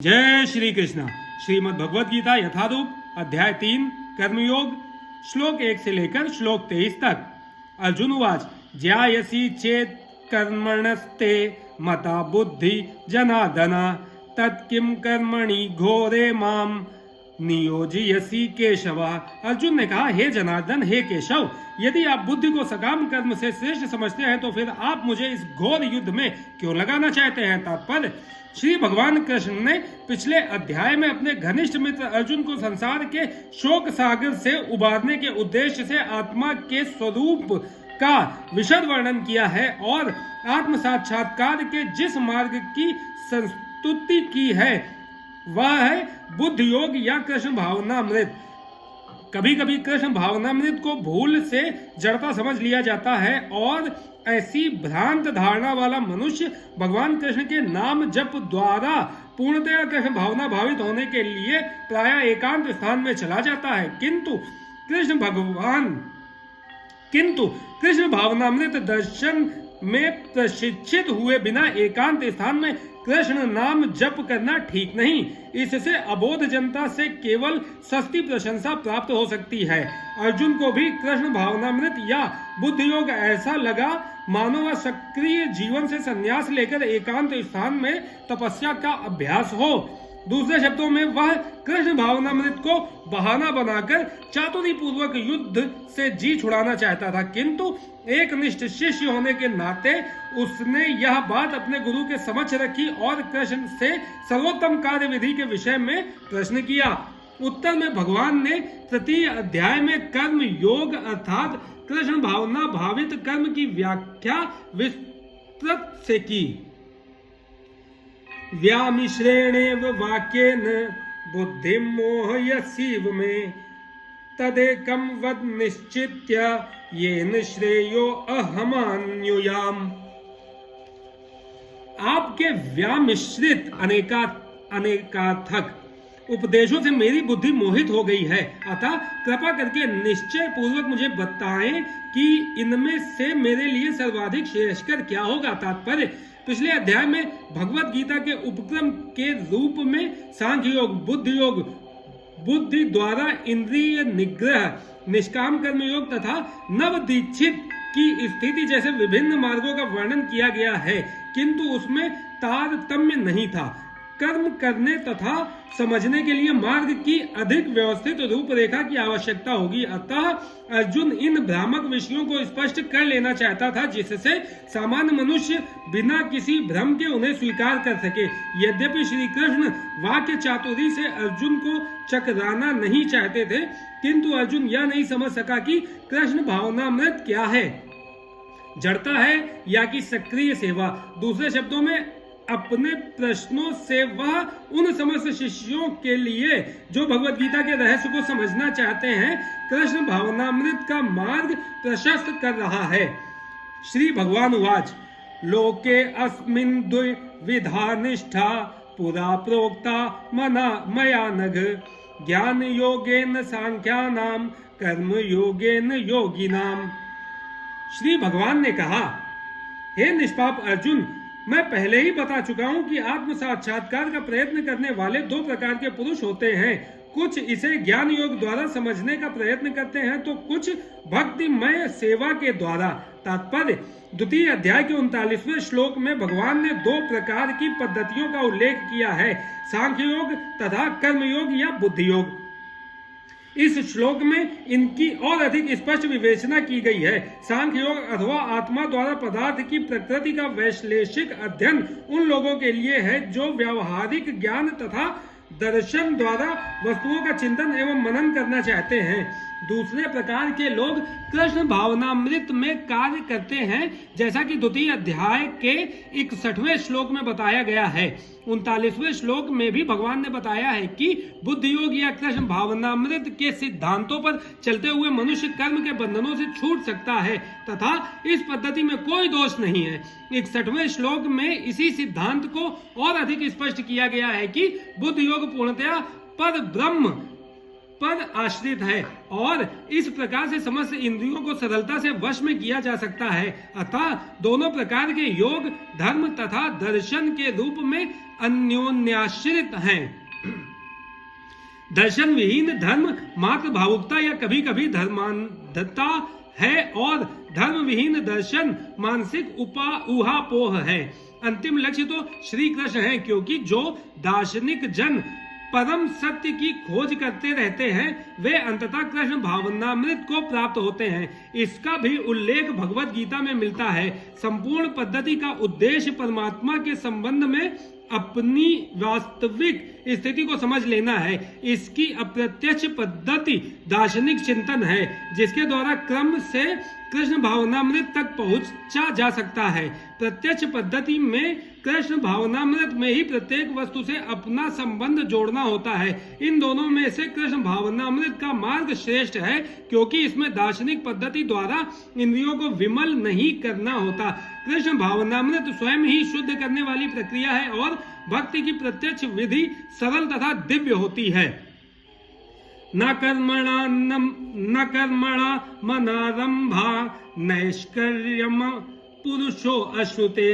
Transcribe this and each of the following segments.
जय श्री कृष्ण। श्रीमद् भगवद गीता यथारूप अध्याय 3 कर्मयोग श्लोक 1 से लेकर श्लोक 23 तक। अर्जुन उवाच ज्यायसी चेत कर्मणस्ते मता बुद्धि जनार्दन तत्किम कर्मणि घोरे माम नियोजयसी केशव। अर्जुन ने कहा, हे जनार्दन, हे केशव, यदि आप बुद्धि को सकाम कर्म से श्रेष्ठ समझते हैं तो फिर आप मुझे इस घोर युद्ध में क्यों लगाना चाहते हैं। तात्पर्य, श्री भगवान कृष्ण ने पिछले अध्याय में अपने घनिष्ठ मित्र अर्जुन को संसार के शोक सागर से उबारने के उद्देश्य से आत्मा के स्वरूप का विशद वर्णन किया है और आत्म साक्षात्कार के जिस मार्ग की संस्तुति की है वह है बुद्ध योग या कृष्ण भावनामृत। कभी कभी कृष्ण भावनामृत को भूल से जड़ता समझ लिया जाता है और ऐसी भ्रांत धारणा वाला मनुष्य भगवान कृष्ण के नाम जप द्वारा पूर्णतया कृष्ण भावना भावित होने के लिए प्रायः एकांत स्थान में चला जाता है। किंतु कृष्ण भावनामृत दर्शन में प्रशिक्षित हुए बिना एकांत स्थान में कृष्ण नाम जप करना ठीक नहीं। इससे अबोध जनता से केवल सस्ती प्रशंसा प्राप्त हो सकती है। अर्जुन को भी कृष्ण भावनामृत या बुद्ध योग ऐसा लगा मानो वह सक्रिय जीवन से संन्यास लेकर एकांत स्थान में तपस्या का अभ्यास हो। दूसरे शब्दों में वह कृष्ण भावनामृत को बहाना बनाकर चातुरी पूर्वक युद्ध से जी छुड़ाना चाहता था, किंतु एक निष्ठ शिष्य होने के नाते उसने यह बात अपने गुरु के समक्ष रखी और कृष्ण से सर्वोत्तम कार्य विधि के विषय में प्रश्न किया। उत्तर में भगवान ने तृतीय अध्याय में कर्म योग अर्थात कृष्ण भावना भावित कर्म की व्याख्या विस्तृत से की। व्यामिश्रेणेव वाक्येन बुद्धिं मोहयसीव में तदेकं वद निश्चित्य येन श्रेयो अहमान्युयाम। आपके व्यामिश्रित अनेकार्थक उपदेशों से मेरी बुद्धि मोहित हो गई है, अतः कृपा करके निश्चय पूर्वक मुझे बताएं कि इनमें से मेरे लिए सर्वाधिक श्रेयस्कर क्या होगा। तात्पर्य, पिछले अध्याय में भगवत गीता के उपक्रम के रूप में सांख्य योग, बुद्ध योग, बुद्धि द्वारा इंद्रिय निग्रह, निष्काम कर्म योग तथा नव दीक्षित की स्थिति जैसे विभिन्न मार्गों का वर्णन किया गया है, किंतु उसमें तारतम्य नहीं था। कर्म करने तथा समझने के लिए मार्ग की अधिक व्यवस्थित रूपरेखा की आवश्यकता होगी। अतः अर्जुन इन भ्रामक विषयों को स्पष्ट कर लेना चाहता था जिससे सामान्य मनुष्य बिना किसी भ्रम के उन्हें स्वीकार कर सके। यद्यपि श्री कृष्ण वाक्य चातुरी से अर्जुन को चकराना नहीं चाहते थे, किंतु अर्जुन यह नहीं समझ सका कि कृष्ण भावनामृत क्या है, जड़ता है या कि सक्रिय सेवा। दूसरे शब्दों में अपने प्रश्नों से वह उन समस्त शिष्यों के लिए जो भगवत गीता के रहस्य को समझना चाहते हैं कृष्ण भावनामृत का मार्ग प्रशस्त कर रहा है। श्री भगवान उवाच लोके अस्मिन् द्विविधा निष्ठा पुरा प्रोक्ता मया नघ ज्ञान योगेन सांख्यानाम कर्म योगेन योगिनाम। श्री भगवान ने कहा, हे निष्पाप अर्जुन, मैं पहले ही बता चुका हूं कि आत्म साक्षात्कार का प्रयत्न करने वाले दो प्रकार के पुरुष होते हैं। कुछ इसे ज्ञान योग द्वारा समझने का प्रयत्न करते हैं तो कुछ भक्तिमय सेवा के द्वारा। तात्पर्य, द्वितीय अध्याय के 39वें श्लोक में भगवान ने दो प्रकार की पद्धतियों का उल्लेख किया है, सांख्य योग तथा कर्म योग या बुद्धि योग। इस श्लोक में इनकी और अधिक स्पष्ट विवेचना की गई है। सांख्य योग अथवा आत्मा द्वारा पदार्थ की प्रकृति का वैश्लेषिक अध्ययन उन लोगों के लिए है जो व्यावहारिक ज्ञान तथा दर्शन द्वारा वस्तुओं का चिंतन एवं मनन करना चाहते हैं। दूसरे प्रकार के लोग कृष्ण भावनामृत में कार्य करते हैं, जैसा कि द्वितीय अध्याय के 61वें श्लोक में बताया गया है। 39वें श्लोक में भी भगवान ने बताया है कि बुद्ध योग या कृष्ण भावनामृत के सिद्धांतों पर चलते हुए मनुष्य कर्म के बंधनों से छूट सकता है तथा इस पद्धति में कोई दोष नहीं है। 61वें श्लोक में इसी सिद्धांत को और अधिक स्पष्ट किया गया है कि बुद्ध योग पूर्णतया पर ब्रह्म पर आश्रित है और इस प्रकार से समस्त इंद्रियों को सरलता से वश में किया जा सकता है। अतः दोनों प्रकार के योग धर्म तथा दर्शन के रूप में अन्योन्याश्रित हैं। दर्शन विहीन धर्म मात्र भावुकता या कभी कभी धर्मांधता है और धर्म विहीन दर्शन मानसिक ऊहापोह है। अंतिम लक्ष्य तो श्री कृष्ण है, क्योंकि जो दार्शनिक जन परम सत्य की खोज करते रहते हैं वे अंततः कृष्ण भावनामृत को प्राप्त होते हैं। इसका भी उल्लेख भगवत गीता में मिलता है। संपूर्ण पद्धति का उद्देश्य परमात्मा के संबंध में अपनी वास्तविक स्थिति को समझ लेना है। इसकी अप्रत्यक्ष पद्धति दार्शनिक चिंतन है, जिसके द्वारा क्रम से कृष्ण भावनामृत तक पहुंचा जा सकता है। प्रत्यक्ष पद्धति में कृष्ण भावनामृत में ही प्रत्येक वस्तु से अपना संबंध जोड़ना होता है। इन दोनों में से कृष्ण भावनामृत का मार्ग श्रेष्ठ है, क्योंकि इसमें दार्शनिक पद्धति द्वारा इंद्रियों को विमल नहीं करना होता। कृष्ण भावनामृत स्वयं ही शुद्ध करने वाली प्रक्रिया है और भक्ति की प्रत्यक्ष विधि सरल तथा दिव्य होती है। न कर्मणा मनारंभा नैष्कर्यम पुरुषो अश्रुते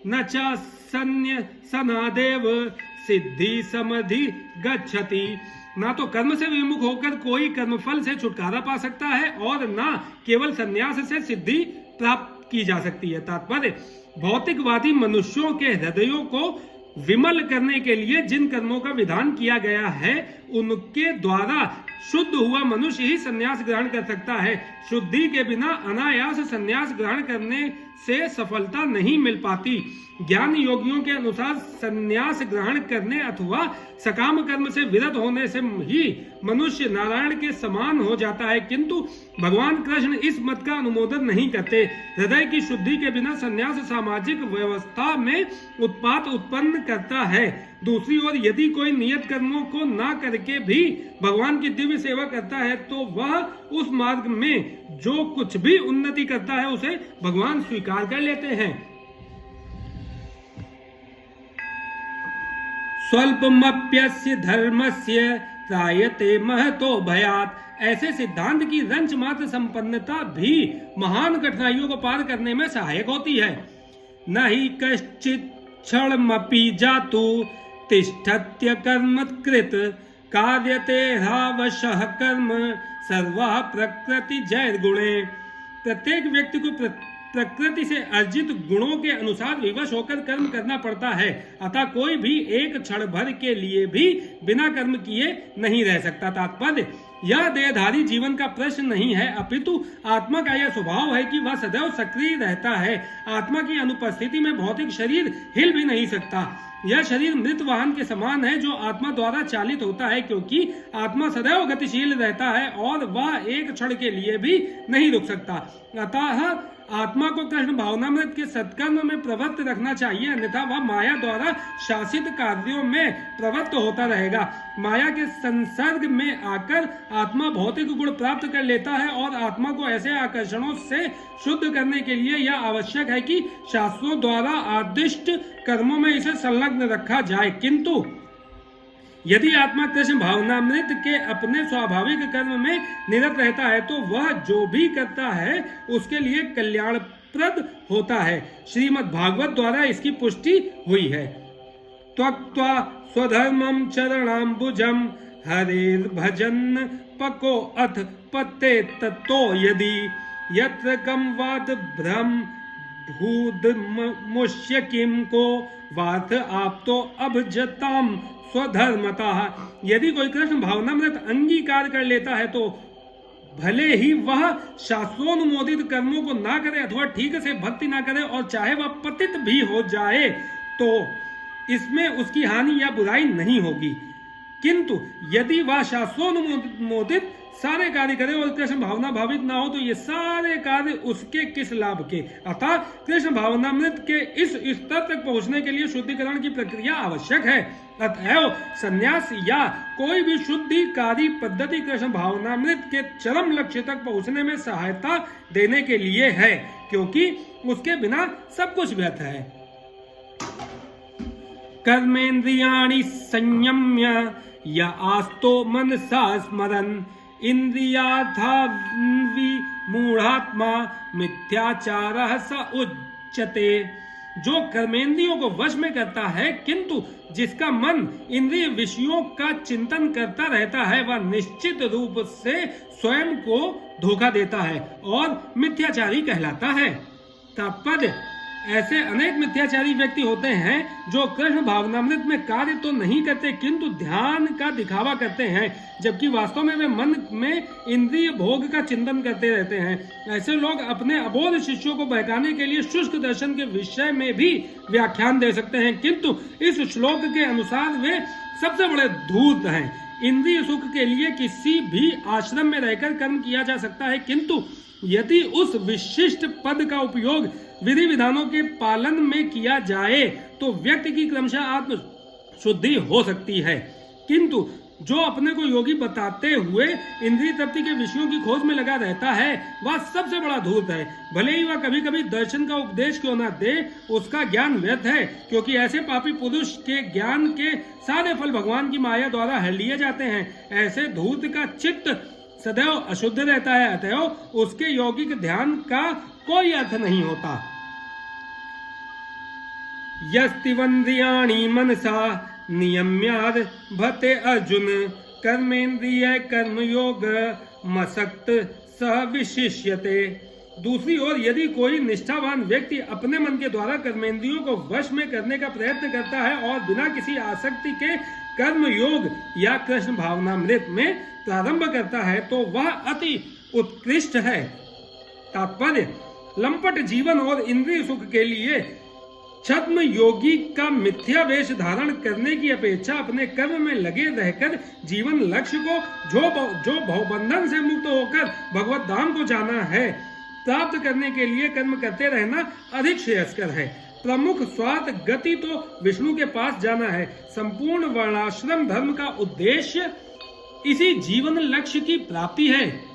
न च सनादेव सिद्धि समधि गच्छति। ना तो कर्म से विमुख होकर कोई कर्मफल से छुटकारा पा सकता है और ना केवल संन्यास से सिद्धि प्राप्त की जा सकती है। तात्पर्य भौतिकवादी मनुष्यों के हृदयों को विमल करने के लिए जिन कर्मों का विधान किया गया है उनके द्वारा शुद्ध हुआ मनुष्य ही संन्यास ग्रहण कर सकता है। शुद्धि के बिना अनायास संन्यास ग्रहण करने से सफलता नहीं मिल पाती। ज्ञान योगियों के अनुसार संन्यास ग्रहण करने अथवा सकाम कर्म से विरत होने से ही मनुष्य नारायण के समान हो जाता है, किंतु भगवान कृष्ण इस मत का अनुमोदन नहीं करते। हृदय की शुद्धि के बिना संन्यास सामाजिक व्यवस्था में उत्पात उत्पन्न करता है। दूसरी ओर यदि कोई नियत कर्मों को ना करके भी भगवान की दिव्य सेवा करता है तो वह उस मार्ग में जो कुछ भी उन्नति करता है उसे भगवान स्वीकार कर लेते हैं। स्वल्पमप्यस्य धर्मस्य त्रायते महतो भयात्। ऐसे सिद्धांत की रंच मात्र संपन्नता भी महान कठिनाइयों को पार करने में सहायक होती है। न ही कश्चित् क्षणमपि जातु तिष्ठत्य कर्मकृत कार्यते ह्रावशः कर्म सर्वः प्रकृति जय गुणे। प्रत्येक व्यक्ति को प्रकृति से अर्जित गुणों के अनुसार विवश होकर कर्म करना पड़ता है। अतः कोई भी एक क्षण भर के लिए भी बिना कर्म किए नहीं रह सकता। तात्पर्य यह देहधारी जीवन का प्रश्न नहीं है, अपितु आत्मा का यह स्वभाव है कि वह सदैव सक्रिय रहता है। आत्मा की अनुपस्थिति में भौतिक शरीर हिल भी नहीं सकता। यह शरीर मृत वाहन के समान है जो आत्मा द्वारा चालित होता है, क्योंकि आत्मा सदैव गतिशील रहता है और वह एक क्षण के लिए भी नहीं रुक सकता। अतः आत्मा को कृष्ण भावनामृत के सत्कर्म में प्रवृत्त रखना चाहिए, अन्यथा वह माया द्वारा शासित कार्यों में प्रवृत्त होता रहेगा। माया के संसर्ग में आकर आत्मा भौतिक गुण प्राप्त कर लेता है और आत्मा को ऐसे आकर्षणों से शुद्ध करने के लिए यह आवश्यक है कि शास्त्रों द्वारा आदिष्ट कर्मों में इसे संलग्न रखा जाए। किंतु यदि आत्मा कृष्ण भावनामृत के अपने स्वाभाविक कर्म में निरत रहता है तो वह जो भी करता है उसके लिए कल्याणप्रद होता है। श्रीमद् भागवत द्वारा इसकी पुष्टि हुई है। त्वक्त्वा स्वधर्मं चरणाम्बुजं हरेर् भजन् पको अथ पत्ते तत्तो यदि यत्र कम वात भ्रम भूद मुष्य किम को वात आप तो अभजताम स्वधर्मतः। यदि कोई कृष्ण भावनामृत अंगीकार कर लेता है तो भले ही वह शास्त्रोनुमोदित कर्मों को ना करे अथवा ठीक से भक्ति ना करे और चाहे वह पतित भी हो जाए तो इसमें उसकी हानि या बुराई नहीं होगी। किंतु यदि वह शास्त्रोनुमोदित सारे कार्य करे और कृष्ण भावना भावित ना हो तो ये सारे कार्य उसके किस लाभ के। अतः कृष्ण भावनामृत के इस स्तर तक पहुंचने के लिए शुद्धिकरण की प्रक्रिया आवश्यक है। अतएव संन्यास या कोई भी शुद्धिकारी पद्धति कृष्ण भावनामृत के चरम लक्ष्य तक पहुंचने में सहायता देने के लिए है, क्योंकि उसके बिना सब कुछ व्यर्थ है। कर्मेन्द्रियाणि संयम्य य आस्तो मनसा स्मरन् इंद्रियार्थान्विमूढ़ात्मा मिथ्याचारः स उच्यते। जो कर्मेंद्रियों को वश में करता है किंतु जिसका मन इंद्रिय विषयों का चिंतन करता रहता है वह निश्चित रूप से स्वयं को धोखा देता है और मिथ्याचारी कहलाता है। तात्पर्य, ऐसे अनेक मिथ्याचारी व्यक्ति होते हैं जो कृष्ण भावनामृत में कार्य तो नहीं करते किंतु ध्यान का दिखावा करते हैं, जबकि वास्तव में वे मन में इंद्रिय भोग का चिंतन करते रहते हैं। ऐसे लोग अपने अबोध शिष्यों को बहकाने के लिए शुष्क दर्शन के विषय में भी व्याख्यान दे सकते हैं, किंतु इस श्लोक के अनुसार वे सबसे बड़े धूर्त हैं। इंद्रिय सुख के लिए किसी भी आश्रम में रहकर कर्म किया जा सकता है, किंतु यदि उस विशिष्ट पद का उपयोग विधि विधानों के पालन में किया जाए तो व्यक्ति की क्रमशः आत्म शुद्धि हो सकती है, किंतु जो अपने को योगी बताते हुए इंद्रिय तृप्ति के विषयों की खोज में लगा रहता है वह सबसे बड़ा धूर्त है। भले ही वह कभी कभी दर्शन का उपदेश क्यों न दे, उसका ज्ञान व्यर्थ है, क्योंकि ऐसे पापी पुरुष के ज्ञान के सारे फल भगवान की माया द्वारा हर लिए जाते हैं। ऐसे धूर्त का चित्त सदैव अशुद्ध रहता है, अतएव उसके यौगिक ध्यान का कोई अर्थ नहीं होता। यस्तिवन्द्रियाणि मनसा नियम्याद भते अर्जुन कर्मेन्द्रिय कर्मयोग मसक्त सह विशिष्यते। दूसरी ओर यदि कोई निष्ठावान व्यक्ति अपने मन के द्वारा कर्मेंद्रियों को वश में करने का प्रयत्न करता है और बिना किसी आसक्ति के कर्म योग या कृष्ण भावनामृत में प्रारंभ करता है तो वह अति उत्कृष्ट है। तात्पर्य, लंपट जीवन और इंद्रिय सुख के लिए छद्म योगी का मिथ्या वेश धारण करने की अपेक्षा अपने कर्म में लगे रहकर जीवन लक्ष्य को जो भवबंधन से मुक्त होकर भगवत धाम को जाना है प्राप्त करने के लिए कर्म करते रहना अधिक श्रेयस्कर है। प्रमुख स्वार्थ गति तो विष्णु के पास जाना है। संपूर्ण वर्णाश्रम धर्म का उद्देश्य इसी जीवन लक्ष्य की प्राप्ति है।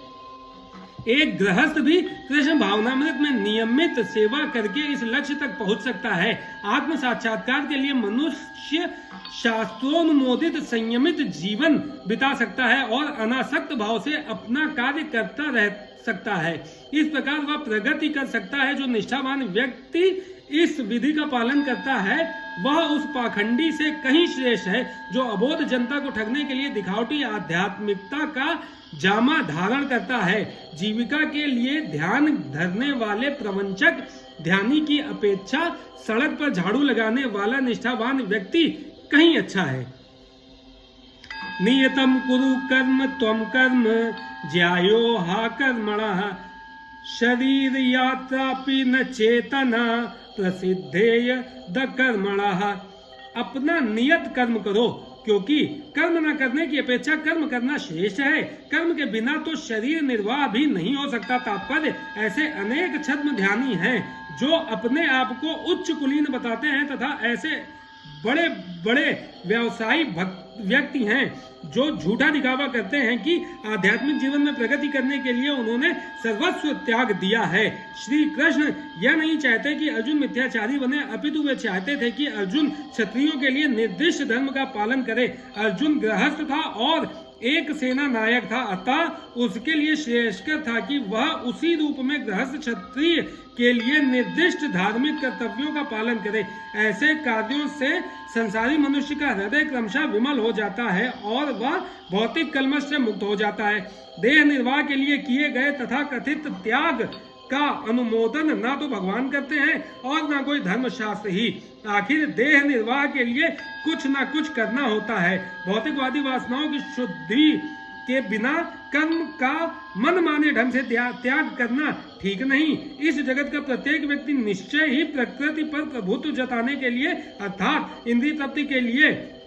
एक गृहस्थ भी कृष्ण भावनामृत में नियमित सेवा करके इस लक्ष्य तक पहुंच सकता है। आत्म साक्षात्कार के लिए मनुष्य शास्त्रोन्मोदित संयमित जीवन बिता सकता है और अनासक्त भाव से अपना कार्य करता रह सकता है। इस प्रकार वह प्रगति कर सकता है। जो निष्ठावान व्यक्ति इस विधि का पालन करता है वह उस पाखंडी से कहीं श्रेष्ठ है जो अबोध जनता को ठगने के लिए दिखावटी आध्यात्मिकता का जामा धारण करता है। जीविका के लिए ध्यान धरने वाले प्रवंचक ध्यानी की अपेक्षा सड़क पर झाड़ू लगाने वाला निष्ठावान व्यक्ति कहीं अच्छा है। नियतम कुरु कर्म त्वम कर्म ज्यायो हा कर्मणः शरीर यात्रापि न चेतना प्रसिद्धेय द कर्मणः। अपना नियत कर्म करो, क्योंकि कर्म न करने की अपेक्षा कर्म करना श्रेष्ठ है। कर्म के बिना तो शरीर निर्वाह भी नहीं हो सकता। तात्पर्य, ऐसे अनेक छद्म ध्यानी हैं जो अपने आप को उच्च कुलीन बताते हैं तथा ऐसे बड़े बड़े व्यवसायी व्यक्ति हैं जो झूठा दिखावा करते हैं कि आध्यात्मिक जीवन में प्रगति करने के लिए उन्होंने सर्वस्व त्याग दिया है। श्री कृष्ण यह नहीं चाहते कि अर्जुन मिथ्याचारी बने, अपितु वे चाहते थे कि अर्जुन क्षत्रियों के लिए निर्दिष्ट धर्म का पालन करे। अर्जुन गृहस्थ था और एक सेना नायक था, अतः उसके लिए श्रेयस्कर था कि वह उसी रूप में गृहस्थ क्षत्रिय के लिए निर्दिष्ट धार्मिक कर्तव्यों का पालन करे। ऐसे कार्यों से संसारी मनुष्य का हृदय क्रमशः विमल हो जाता है और वह भौतिक कलमश से मुक्त हो जाता है। देह निर्वाह के लिए किए गए तथा कथित त्याग का अनुमोदन ना तो भगवान करते हैं और ना कोई धर्मशास्त्र ही। आखिर देह निर्वाह के लिए कुछ ना कुछ करना होता है। भौतिकवादी वासनाओं की शुद्धि के बिना कर्म का मन माने ढंग से त्याग करना ठीक नहीं। इस जगत का प्रत्येक व्यक्ति निश्चय ही प्रकृति पर प्रभुत्व जताने के लिए अर्थात इंद्रिय तृप्ति के लिए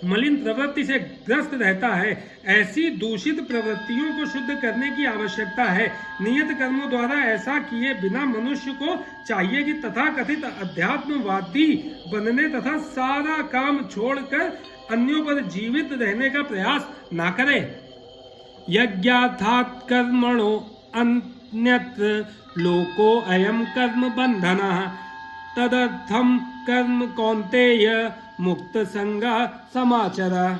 मलिन प्रवृत्ति से ग्रस्त रहता है। ऐसी दूषित प्रवृत्तियों को शुद्ध करने की आवश्यकता है। नियत कर्मों द्वारा ऐसा किए बिना मनुष्य को चाहिए कि तथाकथित अध्यात्मवादी बनने तथा सारा काम छोड़कर अन्यों पर जीवित रहने का प्रयास ना करे। यज्ञार्थात् कर्मणो अन्यत्र लोको अयम कर्म बंधनः तदर्थम कर्म कौन्तेय मुक्त संगा समाचर।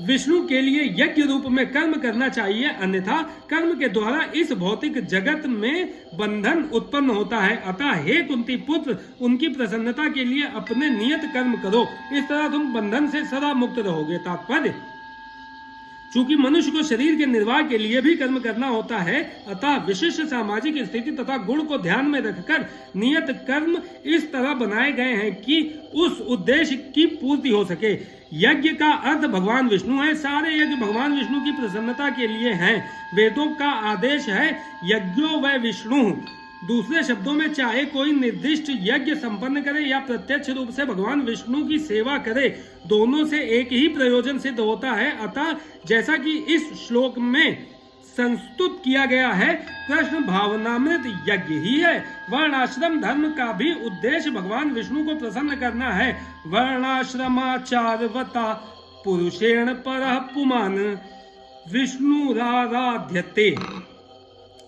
विष्णु के लिए यज्ञ रूप में कर्म करना चाहिए, अन्यथा कर्म के द्वारा इस भौतिक जगत में बंधन उत्पन्न होता है। अतः हे कुंती पुत्र, उनकी प्रसन्नता के लिए अपने नियत कर्म करो, इस तरह तुम बंधन से सदा मुक्त रहोगे। तात्पर्य, चूंकि मनुष्य को शरीर के निर्वाह के लिए भी कर्म करना होता है, अतः विशिष्ट सामाजिक स्थिति तथा गुण को ध्यान में रखकर नियत कर्म इस तरह बनाए गए हैं कि उस उद्देश्य की पूर्ति हो सके। यज्ञ का अर्थ भगवान विष्णु है। सारे यज्ञ भगवान विष्णु की प्रसन्नता के लिए हैं। वेदों का आदेश है यज्ञो वै विष्णु। दूसरे शब्दों में, चाहे कोई निर्दिष्ट यज्ञ संपन्न करे या प्रत्यक्ष रूप से भगवान विष्णु की सेवा करे, दोनों से एक ही प्रयोजन सिद्ध होता है। अतः जैसा कि इस श्लोक में संस्तुत किया गया है, कृष्ण भावनामृत यज्ञ ही है। वर्णाश्रम धर्म का भी उद्देश्य भगवान विष्णु को प्रसन्न करना है। वर्णाश्रमाचारवता पुरुषेण परः पुमान विष्णुराराध्यते।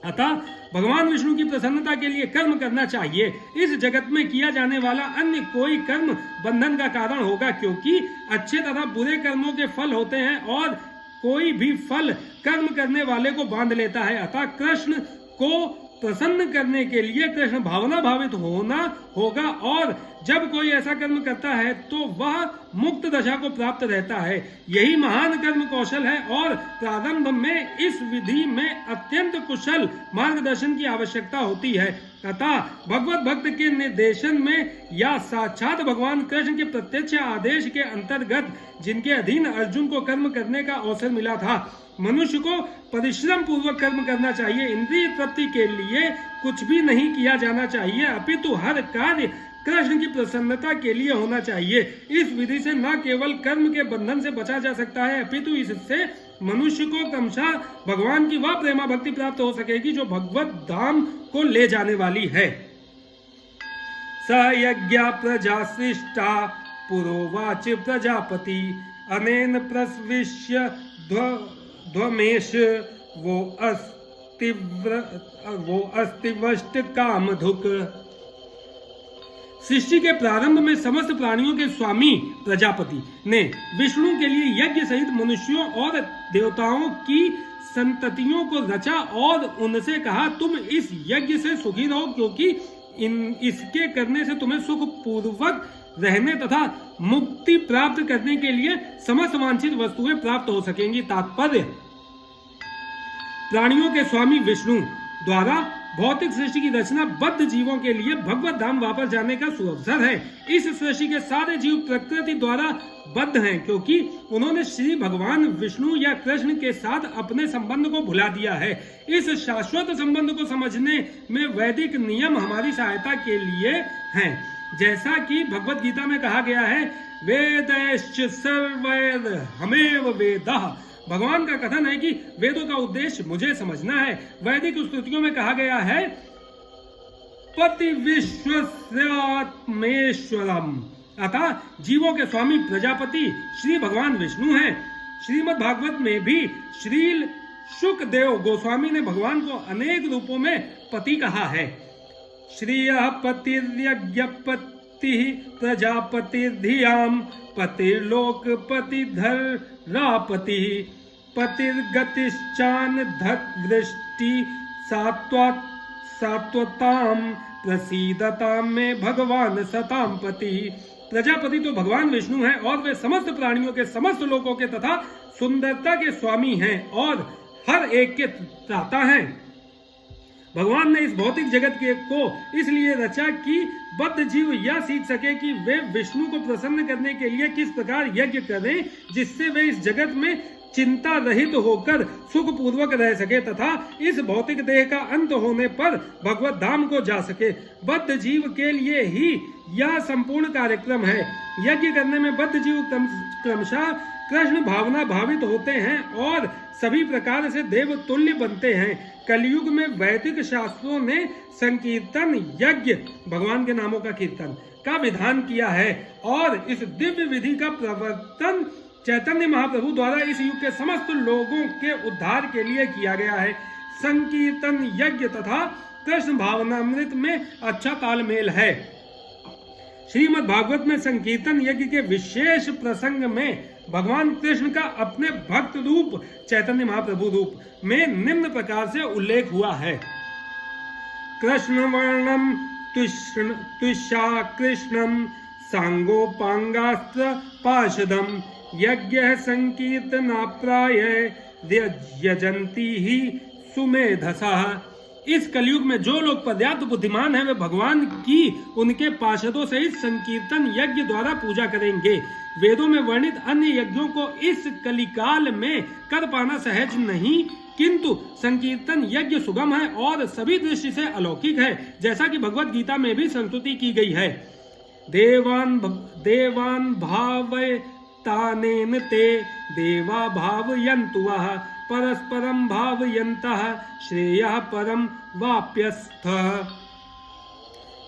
अतः भगवान विष्णु की प्रसन्नता के लिए कर्म करना चाहिए। इस जगत में किया जाने वाला अन्य कोई कर्म बंधन का कारण होगा, क्योंकि अच्छे तथा बुरे कर्मों के फल होते हैं और कोई भी फल कर्म करने वाले को बांध लेता है। अतः कृष्ण को प्रसन्न करने के लिए कृष्ण भावना भावित होना होगा, और जब कोई ऐसा कर्म करता है तो वह मुक्त दशा को प्राप्त रहता है। यही महान कर्म कौशल है, और प्रारंभ में इस विधि में अत्यंत कुशल मार्गदर्शन की आवश्यकता होती है। अतः भगवत भक्त के निर्देशन में या साक्षात भगवान कृष्ण के प्रत्यक्ष आदेश के अंतर्गत जिनके अधीन अर्जुन को कर्म करने का अवसर मिला था, मनुष्य को परिश्रम पूर्वक कर्म करना चाहिए। इंद्रिय तृप्ति के लिए कुछ भी नहीं किया जाना चाहिए, अपितु हर कार्य कृष्ण की प्रसन्नता के लिए होना चाहिए। इस विधि से न केवल कर्म के बंधन से बचा जा सकता है, अपितु इससे मनुष्य को क्रमशः भगवान की वह प्रेमा भक्ति प्राप्त हो सकेगी जो भगवत धाम को ले जाने वाली है। स यज्ञा प्रजा सृष्टा पुरोवाच प्रजापति अनेन प्रस्विष्य ध्वमेश वो अस्तिवष्ट कामधुक। सृष्टि के प्रारंभ में समस्त प्राणियों के स्वामी प्रजापति ने विष्णु के लिए यज्ञ सहित मनुष्यों और देवताओं की संततियों को रचा और उनसे कहा, तुम इस यज्ञ से सुखी रहो, क्योंकि इसके करने से तुम्हें सुख पूर्वक रहने तथा मुक्ति प्राप्त करने के लिए समस्त वांछित वस्तुएं प्राप्त हो सकेंगी। तात्पर्य, प्राणियों के स्वामी विष्णु द्वारा भौतिक सृष्टि की रचना बद्ध जीवों के लिए भगवत धाम वापस जाने का सुअवसर है। इस सृष्टि के सारे जीव प्रकृति द्वारा बद्ध हैं, क्योंकि उन्होंने श्री भगवान विष्णु या कृष्ण के साथ अपने संबंध को भुला दिया है। इस शाश्वत संबंध को समझने में वैदिक नियम हमारी सहायता के लिए हैं। जैसा कि भगवत गीता में कहा गया है, वेदैश्च सर्वैर् हमेव वेदः। भगवान का कथन है कि वेदों का उद्देश्य मुझे समझना है। वैदिक स्तुतियों में कहा गया है, पति विश्वस्यात्मेश्वरम। अतः जीवों के स्वामी प्रजापति श्री भगवान विष्णु हैं। श्रीमद् भागवत में भी श्रील शुकदेव गोस्वामी ने भगवान को अनेक रूपों में पति कहा है। श्रियः पतिर्यज्ञपति प्रजापतिर्धियाम पतिर्लोकपतिर्धरापति पतिर्गतिश्चान धृष्टि सात्वताम प्रसीदताम में भगवान सताम पति। प्रजापति तो भगवान विष्णु हैं और वे समस्त प्राणियों के समस्त लोकों के तथा सुंदरता के स्वामी हैं और हर एक के त्राता हैं। भगवान ने इस भौतिक जगत को इसलिए रचा कि बद्ध जीव यह सीख सके कि वे विष्णु को प्रसन्न करने के लिए किस प्रकार यज्ञ करें, जिससे वे इस जगत में चिंता रहित होकर सुख पूर्वक रह सके तथा इस भौतिक देह का अंत होने पर भगवत धाम को जा सके। बद्ध जीव के लिए ही यह संपूर्ण कार्यक्रम है। यज्ञ करने में बद्ध जीव क्रमशः कृष्ण भावना भावित होते हैं और सभी प्रकार से देव तुल्य बनते हैं। कलयुग में वैदिक शास्त्रों ने संकीर्तन यज्ञ, भगवान के नामों का कीर्तन का विधान किया है और इस दिव्य विधि का प्रवर्तन चैतन्य महाप्रभु द्वारा इस युग के समस्त लोगों के उद्धार के लिए किया गया है। संकीर्तन यज्ञ तथा कृष्ण भावनामृत में अच्छा तालमेल है। श्रीमद् भागवत में संकीर्तन यज्ञ के विशेष प्रसंग में भगवान कृष्ण का अपने भक्त रूप चैतन्य महाप्रभु रूप में निम्न प्रकार से उल्लेख हुआ है। कृष्ण वर्णम तुष्या कृष्णम सांगोपांगास्त्र पाशदम यज्ञ संकीर्तना प्राय यजंती ही सुमेधसा। इस कलयुग में जो लोग पर्याप्त बुद्धिमान हैं वे भगवान की उनके पार्षदों सहित संकीर्तन यज्ञ द्वारा पूजा करेंगे। वेदों में वर्णित अन्य यज्ञों को इस कलिकाल में कर पाना सहज नहीं, किंतु संकीर्तन यज्ञ सुगम है और सभी दृष्टि से अलौकिक है, जैसा कि भगवत गीता में भी संस्तुति की गई है। देवान भावयतानेन ते देवा भावयन्तु वः परस्परम भावयन्तः श्रेयः परम वाप्यस्थ।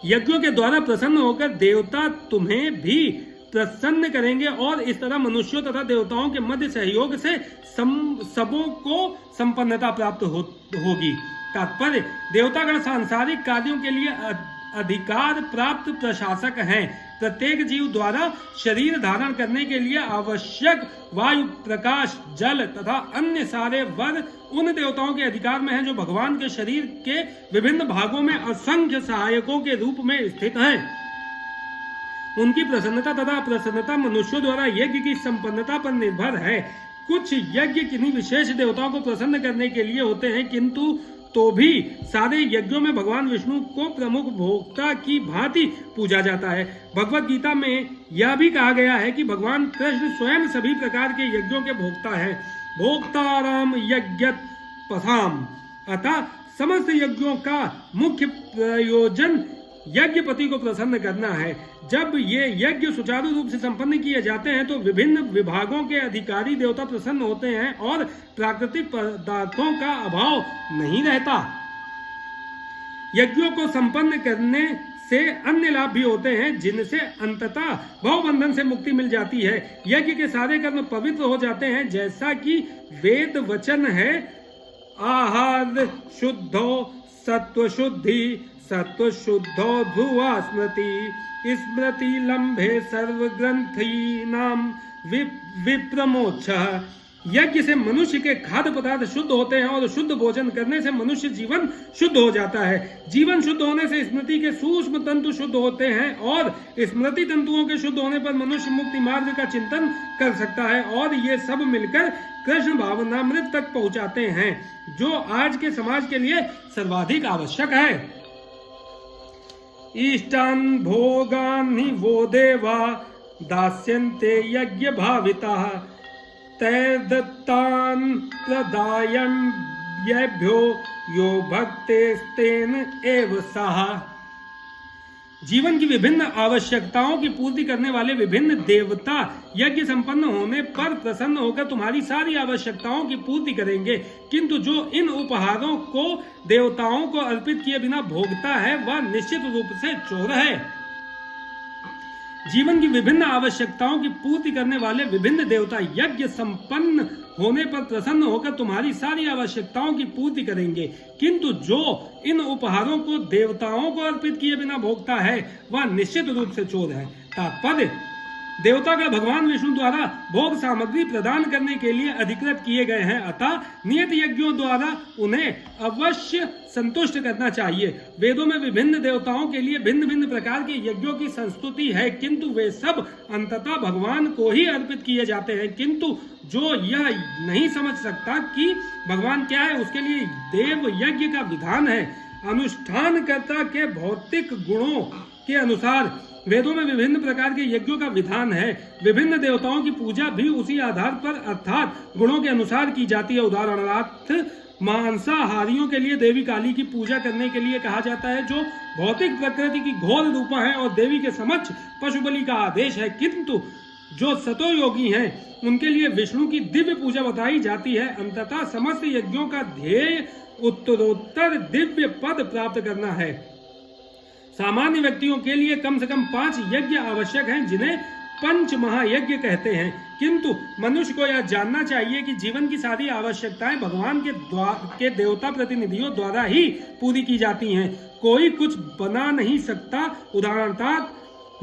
यज्ञों के द्वारा प्रसन्न होकर देवता तुम्हें भी प्रसन्न करेंगे और इस तरह मनुष्यों तथा देवताओं के मध्य सहयोग से सबों को संपन्नता प्राप्त होगी। तात्पर्य, देवतागण सांसारिक कार्यों के लिए अधिकार प्राप्त प्रशासक हैं। प्रत्येक जीव द्वारा शरीर धारण करने के लिए आवश्यक वायु, प्रकाश, जल तथा अन्य सारे वर उन देवताओं के अधिकार में हैं जो भगवान के शरीर के विभिन्न भागों में असंख्य सहायकों के रूप में स्थित हैं। उनकी प्रसन्नता तथा अप्रसन्नता मनुष्यों द्वारा यज्ञ की संपन्नता पर निर्भर है। कुछ यज्ञ किन्हीं विशेष देवताओं को प्रसन्न करने के लिए होते हैं, किंतु तो भी सारे यज्ञों में भगवान विष्णु को प्रमुख भोक्ता की भांति पूजा जाता है। भगवत गीता में यह भी कहा गया है कि भगवान कृष्ण स्वयं सभी प्रकार के यज्ञों के भोक्ता है। भोक्ताराम यज्ञत पथाम। अतः समस्त यज्ञों का मुख्य प्रयोजन यज्ञपति को प्रसन्न करना है। जब ये यज्ञ सुचारू रूप से संपन्न किए जाते हैं तो विभिन्न विभागों के अधिकारी देवता प्रसन्न होते हैं और प्राकृतिक पदार्थों का अभाव नहीं रहता। यज्ञों को संपन्न करने से अन्य लाभ भी होते हैं, जिनसे अंततः भवबंधन से मुक्ति मिल जाती है। यज्ञ के सारे कर्म पवित्र हो जाते हैं, जैसा कि वेद वचन है, आहार शुद्धो सत्व शुद्धि सत्व शुद्धो ध्रुवा स्मृति स्मृति लंबे सर्व ग्रंथी नाम विप्रमोक्ष। यज्ञ से मनुष्य के खाद्य पदार्थ शुद्ध होते हैं और शुद्ध भोजन करने से मनुष्य जीवन शुद्ध हो जाता है। जीवन शुद्ध होने से स्मृति के सूक्ष्म तंतु शुद्ध होते हैं और स्मृति तंतुओं के शुद्ध होने पर मनुष्य मुक्ति मार्ग का चिंतन कर सकता है और ये सब मिलकर कृष्ण भावनामृत तक पहुंचाते हैं, जो आज के समाज के लिए सर्वाधिक आवश्यक है। इष्टान भोगानि वो देवा दास्यन्ते यज्ञ भाविताः तैर्दत्तान् प्रदायम्येभ्यो यो भक्तेस्तेन एव सः। जीवन की विभिन्न आवश्यकताओं की पूर्ति करने वाले विभिन्न देवता यज्ञ संपन्न होने पर प्रसन्न होकर तुम्हारी सारी आवश्यकताओं की पूर्ति करेंगे, किंतु जो इन उपहारों को देवताओं को अर्पित किए बिना भोगता है वह निश्चित रूप से चोर है। जीवन की विभिन्न आवश्यकताओं की पूर्ति करने वाले विभिन्न देवता यज्ञ संपन्न होने पर प्रसन्न होकर तुम्हारी सारी आवश्यकताओं की पूर्ति करेंगे, किंतु जो इन उपहारों को देवताओं को अर्पित किए बिना भोगता है वह निश्चित रूप से चोर है। तात्पर्य, देवता का भगवान विष्णु द्वारा भोग सामग्री प्रदान करने के लिए अधिकृत किए गए हैं, अतः नियत यज्ञों द्वारा उन्हें अवश्य संतुष्ट करना चाहिए। वेदों में विभिन्न देवताओं के लिए भिन्न भिन्न प्रकार के यज्ञों की संस्तुति है, किंतु वे सब अंततः भगवान को ही अर्पित किए जाते हैं। किंतु जो यह नहीं समझ सकता कि भगवान क्या है, उसके लिए देव यज्ञ का विधान है। अनुष्ठानकर्ता के भौतिक गुणों के अनुसार वेदों में विभिन्न प्रकार के यज्ञों का विधान है। विभिन्न देवताओं की पूजा भी उसी आधार पर अर्थात गुणों के अनुसार की जाती है। उदाहरणार्थ, मांसाहारियों के लिए देवी काली की पूजा करने के लिए कहा जाता है, जो भौतिक प्रकृति की घोर रूपा है और देवी के समक्ष पशु बलि का आदेश है। किंतु जो सतो योगी हैं उनके लिए विष्णु की दिव्य पूजा बताई जाती है। अंततः समस्त यज्ञों का ध्येय उत्तरोत्तर दिव्य पद प्राप्त करना है। सामान्य व्यक्तियों के लिए कम से कम 5 यज्ञ आवश्यक हैं, जिन्हें पंच महायज्ञ कहते हैं। किंतु मनुष्य को यह जानना चाहिए कि जीवन की सारी आवश्यकताएं भगवान के देवता प्रतिनिधियों द्वारा ही पूरी की जाती हैं। कोई कुछ बना नहीं सकता। उदाहरणार्थ,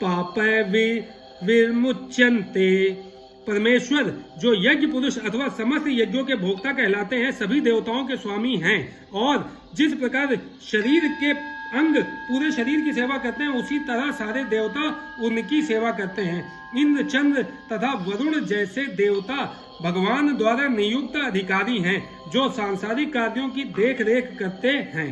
पापै विमुच्यन्ते। परमेश्वर जो यज्ञ पुरुष अथवा समस्त यज्ञों के भोक्ता कहलाते हैं, सभी देवताओं के स्वामी हैं, और जिस प्रकार शरीर के अंग पूरे शरीर की सेवा करते हैं, उसी तरह सारे देवता उनकी सेवा करते हैं। इंद्र, चंद्र तथा वरुण जैसे देवता भगवान द्वारा नियुक्त अधिकारी हैं, जो सांसारिक कार्यों की देख रेख करते हैं।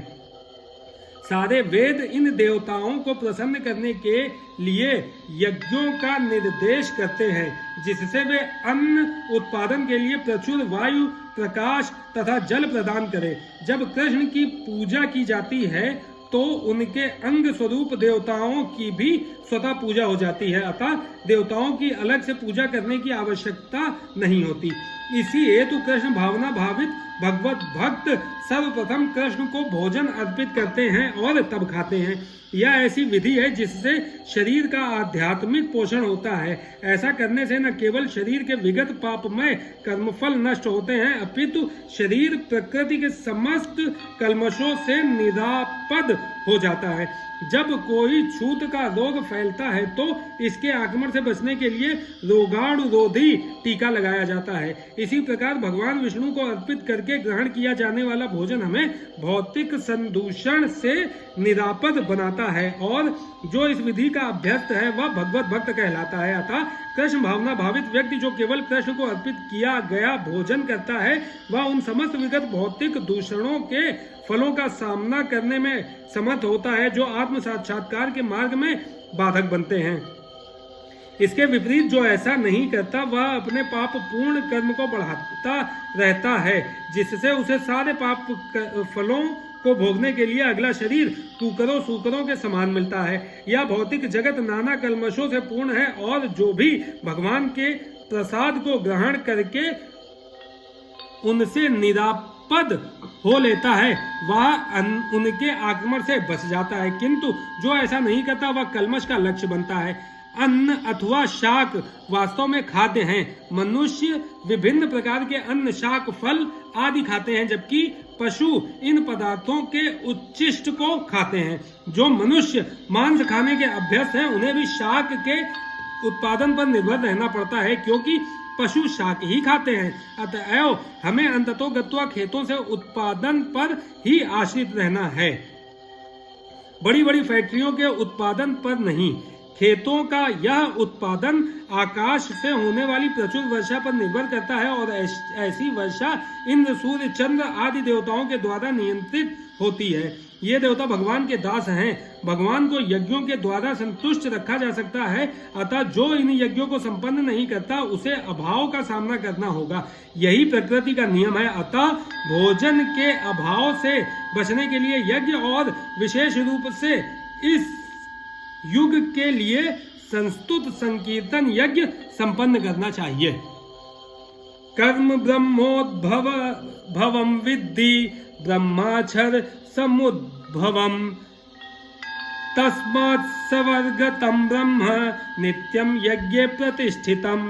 सारे वेद इन देवताओं को प्रसन्न करने के लिए यज्ञों का निर्देश करते हैं, जिससे वे अन्न उत्पादन के लिए प्रचुर वायु, प्रकाश तथा जल प्रदान करें। जब कृष्ण की पूजा की जाती है तो उनके अंग स्वरूप देवताओं की भी स्वतः पूजा हो जाती है, अतः देवताओं की अलग से पूजा करने की आवश्यकता नहीं होती। इसी हेतु कृष्ण भावना भावित भगवत भक्त सर्वप्रथम कृष्ण को भोजन अर्पित करते हैं और तब खाते हैं। यह ऐसी विधि है जिससे शरीर का आध्यात्मिक पोषण होता है। ऐसा करने से न केवल शरीर के विगत पापमय कर्मफल नष्ट होते हैं, अपितु शरीर प्रकृति के समस्त कल्मशों से निरापद हो जाता है। जब कोई छूत का रोग फैलता है तो इसके आक्रमण से बचने के लिए रोगाणुरोधी टीका लगाया जाता है। इसी प्रकार भगवान विष्णु को अर्पित करके ग्रहण किया जाने वाला भोजन हमें भौतिक संदूषण से निरापद बनाता है, और जो इस विधि का अभ्यस्त है वह भगवत भक्त कहलाता है। अतः कृष्ण भावना भावित व्यक्ति जो केवल कृष्ण को अर्पित किया गया भोजन करता है, वह उन समस्त विगत भौतिक दूषणों के फलों का सामना करने में समर्थ होता है, जो आत्म साक्षात्कार के मार्ग में बाधक बनते हैं। इसके विपरीत जो ऐसा नहीं करता, वह अपने पाप पूर्ण कर्म को बढ़ाता रहता है, जिससे उसे सारे पाप फलों को भोगने के लिए अगला शरीर कुकरों सूकरों के समान मिलता है। यह भौतिक जगत नाना कल्मशों से पूर्ण है, और जो भी भगवान के प्रसाद को ग्रहण करके उनसे निरापद हो लेता है, वह उनके आक्रमण से बच जाता है। किंतु जो ऐसा नहीं करता, वह कल्मश का लक्ष्य बनता है। अन्न अथवा शाक वास्तव में खाद्य हैं। मनुष्य विभिन्न प्रकार के अन्न, शाक, फल आदि खाते हैं, जबकि पशु इन पदार्थों के उच्छिष्ट को खाते हैं। जो मनुष्य मांस खाने के अभ्यस्त हैं, उन्हें भी शाक के उत्पादन पर निर्भर रहना पड़ता है, क्योंकि पशु शाक ही खाते हैं। अतएव हमें अंततोगत्वा खेतों से उत्पादन पर ही आश्रित रहना है, बड़ी बड़ी फैक्ट्रियों के उत्पादन पर नहीं। खेतों का यह उत्पादन आकाश से होने वाली प्रचुर वर्षा पर निर्भर करता है, और ऐसी वर्षा इंद्र, सूर्य, चंद्र आदि देवताओं के द्वारा नियंत्रित होती है। ये देवता भगवान के दास हैं। भगवान को यज्ञों के द्वारा संतुष्ट रखा जा सकता है, अतः जो इन यज्ञों को संपन्न नहीं करता, उसे अभाव का सामना करना होगा। यही प्रकृति का नियम है। अतः भोजन के अभाव से बचने के लिए यज्ञ, और विशेष रूप से इस युग के लिए संस्तुत संकीर्तन यज्ञ संपन्न करना चाहिए। कर्म ब्रह्मोद्भव भवम विद्धि ब्रह्माक्षर समुद्भवम तस्मात् सवर्गतम ब्रह्म नित्यम यज्ञ प्रतिष्ठितम।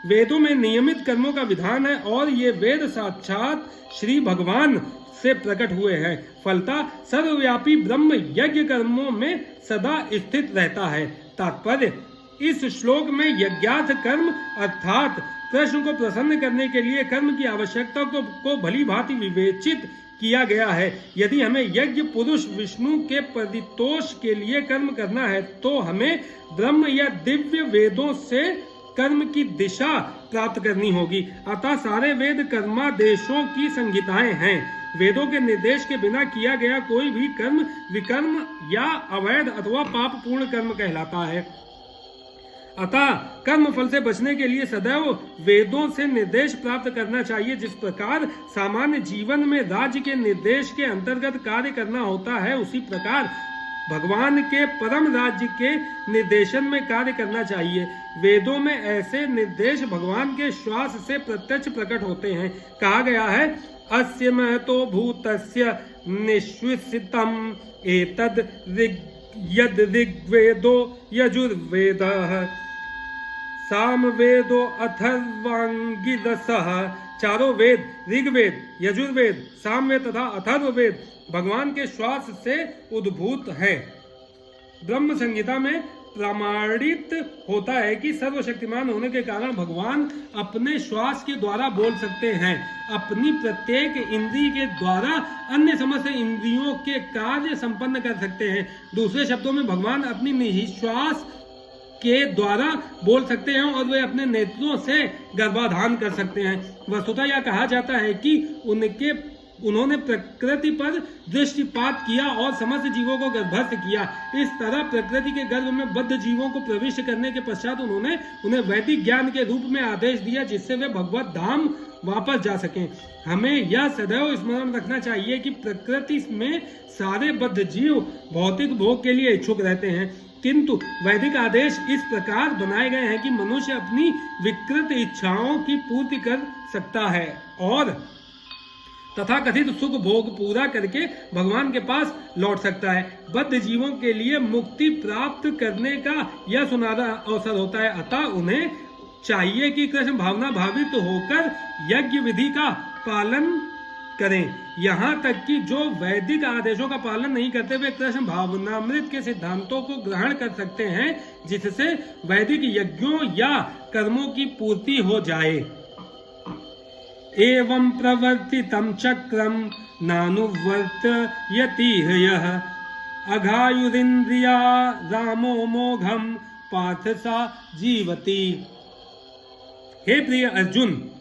वेदों में नियमित कर्मों का विधान है, और ये वेद साक्षात श्री भगवान से प्रकट हुए हैं। फलता सर्वव्यापी ब्रह्म यज्ञ कर्मों में सदा स्थित रहता है। तात्पर्य, इस श्लोक में यज्ञार्थ कर्म अर्थात कृष्ण को प्रसन्न करने के लिए कर्म की आवश्यकता को भली भांति विवेचित किया गया है। यदि हमें यज्ञ पुरुष विष्णु के परितोष के लिए कर्म करना है, तो हमें ब्रह्म या दिव्य वेदों से कर्म की दिशा प्राप्त करनी होगी। अतः सारे वेद कर्मादेशों की संहिताएं हैं। वेदों के निर्देश के बिना किया गया कोई भी कर्म विकर्म या अवैध अथवा पाप पूर्ण कर्म कहलाता है। अतः कर्म फल से बचने के लिए सदैव वेदों से निर्देश प्राप्त करना चाहिए। जिस प्रकार सामान्य जीवन में राज्य के निर्देश के अंतर्गत कार्य करना होता है, उसी प्रकार भगवान के परम राज्य के निर्देशन में कार्य करना चाहिए। वेदों में ऐसे निर्देश भगवान के श्वास से प्रत्यक्ष प्रकट होते हैं। कहा गया है, अस्य महतो भूतस्य निश्विसितम एतद् यद् ऋग्वेदो यजुर्वेदः सामवेदो अथर्वांगिरसः। चारों वेद, ऋग्वेद, यजुर्वेद, सामवेद तथा अथर्ववेद भगवान के श्वास से उद्भूत है। ब्रह्म संहिता में प्रमाणित होता है कि सर्वशक्तिमान होने के कारण भगवान अपने श्वास के द्वारा बोल सकते हैं, अपनी प्रत्येक इंद्रिय के द्वारा अन्य समस्त इंद्रियों के कार्य संपन्न कर सकते हैं। दूसरे शब्दों में भगवान अपनी निश्वास के द्वारा बोल सकते हैं और वे अपने नेत्रों से गर्भाधान कर सकते हैं। वस्तुतः यह कहा जाता है कि उन्होंने प्रकृति पर दृष्टिपात किया और समस्त जीवों को गर्भस्थ किया। इस तरह प्रकृति के गर्भ में बद्ध जीवों को प्रविष्ट करने के पश्चात उन्होंने उन्हें वैदिक ज्ञान के रूप में आदेश दिया, जिससे वे भगवत धाम वापस जा सकें। हमें यह सदैव स्मरण रखना चाहिए कि प्रकृति में सारे बद्ध जीव भौतिक भोग के लिए इच्छुक रहते हैं, किंतु वैदिक आदेश इस प्रकार बनाए गए हैं कि मनुष्य अपनी विकृत इच्छाओं की पूर्ति कर सकता है और तथा कथित सुख भोग पूरा करके भगवान के पास लौट सकता है। बद्ध जीवों के लिए मुक्ति प्राप्त करने का यह सुनहरा अवसर होता है, अतः उन्हें चाहिए कि कृष्ण भावना भावित होकर यज्ञ विधि का पालन करें। यहाँ तक कि जो वैदिक आदेशों का पालन नहीं करते वे कृष्ण भावनामृत के सिद्धांतों को ग्रहण कर सकते हैं, जिससे वैदिक यज्ञों या कर्मों की पूर्ति हो जाए। एवं प्रवर्तितं चक्रम नानुवर्तयति यः अघायुरिन्द्रिया रामो मोघम पार्थ सा जीवति। हे प्रिय अर्जुन,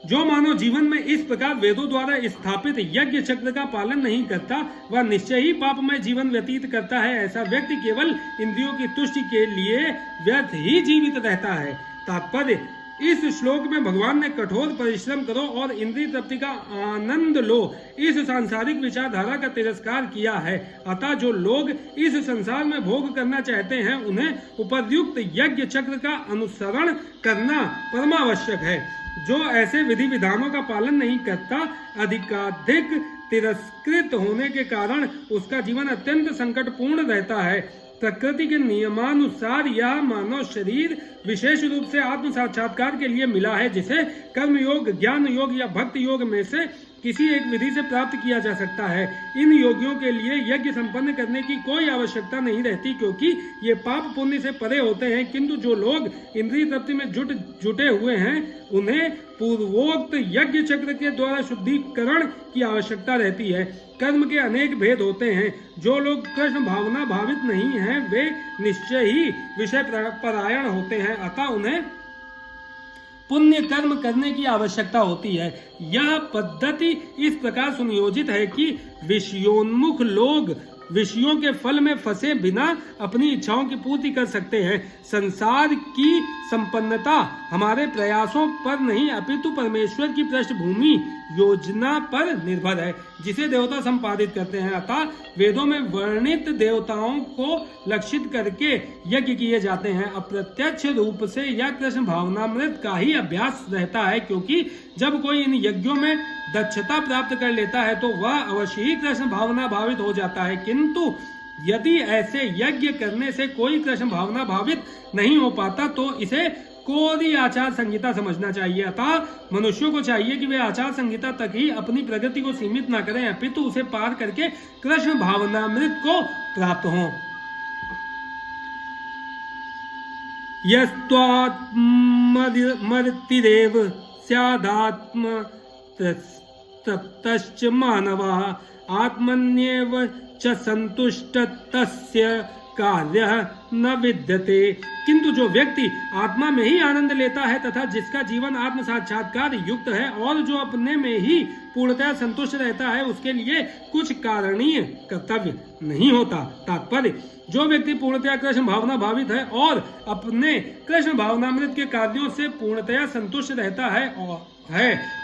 जो मानव जीवन में इस प्रकार वेदों द्वारा स्थापित यज्ञ चक्र का पालन नहीं करता, वह निश्चय ही पापमय जीवन व्यतीत करता है। ऐसा व्यक्ति केवल इंद्रियों की तुष्टि के लिए व्यर्थ ही जीवित रहता है। तात्पर्य, इस श्लोक में भगवान ने कठोर परिश्रम करो और इंद्रिय तृप्ति का आनंद लो इस सांसारिक विचारधारा का तिरस्कार किया है। अतः जो लोग इस संसार में भोग करना चाहते हैं उन्हें उपर्युक्त यज्ञ चक्र का अनुसरण करना परमावश्यक है। जो ऐसे विधि विधानों का पालन नहीं करता, अधिकाधिक तिरस्कृत होने के कारण उसका जीवन अत्यंत संकटपूर्ण रहता है। प्रकृति के नियमानुसार यह मानव शरीर विशेष रूप से आत्म साक्षात्कार के लिए मिला है, जिसे कर्म योग, ज्ञान योग या भक्ति योग में से किसी एक विधि से प्राप्त किया जा सकता है। इन योगियों के लिए यज्ञ संपन्न करने की कोई आवश्यकता नहीं रहती, क्योंकि ये पाप पुण्य से परे होते हैं। किंतु जो लोग इंद्रिय तृप्ति में जुटे हुए हैं उन्हें पूर्वोक्त यज्ञ चक्र के द्वारा शुद्धिकरण की आवश्यकता रहती है। कर्म के अनेक भेद होते हैं। जो लोग कृष्ण भावना भावित नहीं हैं वे निश्चय ही विषय परायण होते हैं, अतः उन्हें पुण्य कर्म करने की आवश्यकता होती है। यह पद्धति इस प्रकार सुनियोजित है कि विषयोन्मुख लोग विषयों के फल में फंसे बिना अपनी इच्छाओं की पूर्ति कर सकते हैं। संसार की संपन्नता हमारे प्रयासों पर नहीं अपितु परमेश्वर की पृष्ठभूमि योजना पर निर्भर है, जिसे देवता संपादित करते हैं। अतः वेदों में वर्णित देवताओं को लक्षित करके यज्ञ किए जाते हैं। अप्रत्यक्ष रूप से यह कृष्ण भावनामृत का ही अभ्यास रहता है, क्योंकि जब कोई इन यज्ञों में दक्षता प्राप्त कर लेता है तो वह अवश्य ही कृष्ण भावना भावित हो जाता है। किंतु यदि ऐसे यज्ञ करने से कोई कृष्ण भावना भावित नहीं हो पाता तो इसे कोरी आचार संहिता समझना चाहिए। अतः मनुष्यों को चाहिए कि वे आचार संहिता तक ही अपनी प्रगति को सीमित न करें, अपितु उसे पार करके कृष्ण भावनामृत को प्राप्त हों। यस्त्वात्मर्तिरेव स्यादात्म तप्तश्च मानवः आत्मन्येव च संतुष्ट तस्य कार्य न विद्यते। किंतु जो व्यक्ति आत्मा में ही आनंद लेता है तथा जिसका जीवन आत्म साक्षात्कार युक्त है और जो अपने में ही पूर्णतः संतुष्ट रहता है, उसके लिए कुछ कारणीय कर्तव्य नहीं होता। तात्पर्य, जो व्यक्ति पूर्णतः कृष्ण भावना भावित है और अपने कृष्ण भावनामृत के कार्यों से पूर्णतः संतुष्ट रहता है